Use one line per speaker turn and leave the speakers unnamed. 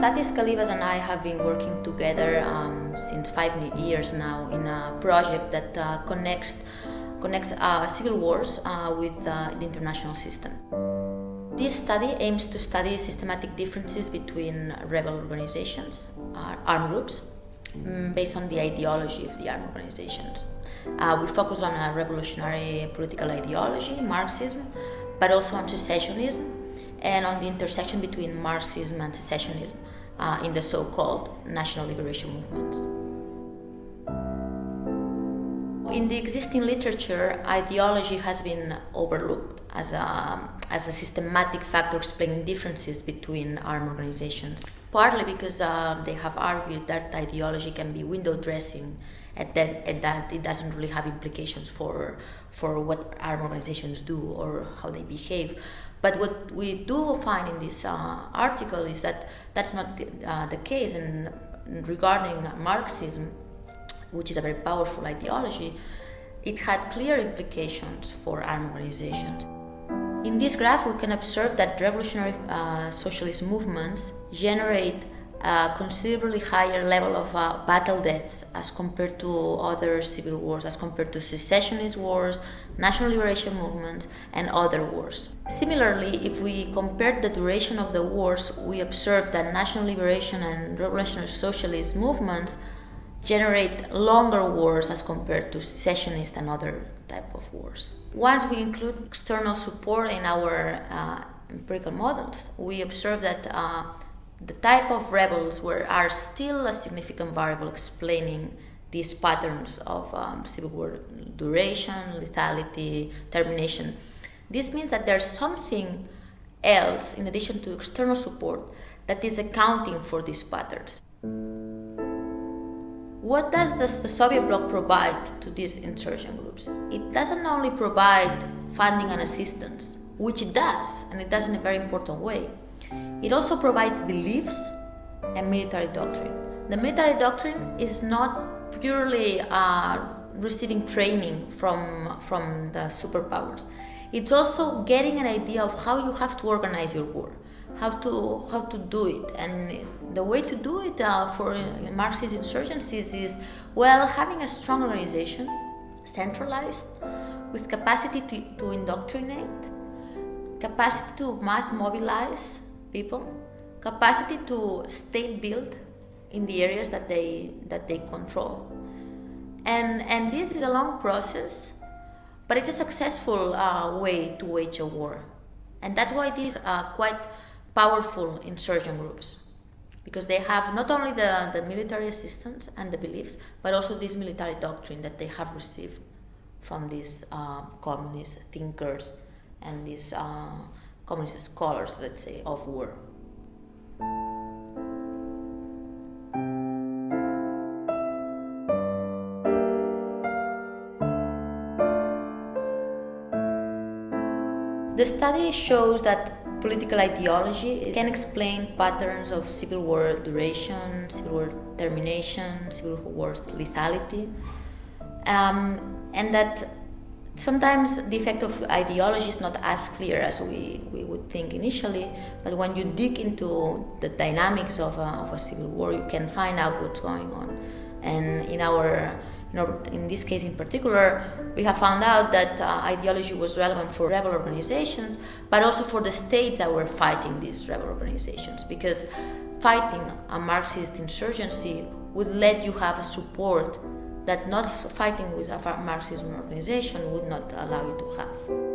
Thaddeus Calivas and I have been working together since 5 years now in a project that connects civil wars with the international system. This study aims to study systematic differences between rebel organizations, armed groups, based on the ideology of the armed organizations. We focus on a revolutionary political ideology, Marxism, but also on secessionism and on the intersection between Marxism and secessionism in the so-called national liberation movements. In the existing literature, ideology has been overlooked as a systematic factor explaining differences between armed organizations, partly because they have argued that ideology can be window dressing and that it doesn't really have implications for what armed organizations do or how they behave. But what we do find in this article is that that's not the case. And regarding Marxism, which is a very powerful ideology, it had clear implications for armed organizations. In this graph, we can observe that revolutionary socialist movements generate a considerably higher level of battle deaths as compared to other civil wars, as compared to secessionist wars, national liberation movements, and other wars. Similarly, if we compare the duration of the wars, we observe that national liberation and revolutionary socialist movements generate longer wars as compared to secessionist and other type of wars. Once we include external support in our empirical models, we observe that the type of rebels are still a significant variable explaining these patterns of civil war duration, lethality, termination. This means that there's something else, in addition to external support, that is accounting for these patterns. What does the Soviet bloc provide to these insurgent groups? It doesn't only provide funding and assistance, which it does, and it does in a very important way. It also provides beliefs and military doctrine. The military doctrine is not purely receiving training from the superpowers. It's also getting an idea of how you have to organize your war, how to do it. And the way to do it for Marxist insurgencies is, well, having a strong organization, centralized, with capacity to indoctrinate, capacity to mass mobilize people, capacity to state build in the areas that they control. And this is a long process, but it's a successful way to wage a war. And that's why these are quite powerful insurgent groups, because they have not only the military assistance and the beliefs, but also this military doctrine that they have received from these communist thinkers and these communist scholars, let's say, of war. The study shows that political ideology can explain patterns of civil war duration, civil war termination, civil war's lethality, and that sometimes the effect of ideology is not as clear as we would think initially, but when you dig into the dynamics of a civil war, you can find out what's going on. And in this case in particular, we have found out that ideology was relevant for rebel organizations, but also for the states that were fighting these rebel organizations, because fighting a Marxist insurgency would let you have a support that not fighting with a Marxist organization would not allow you to have.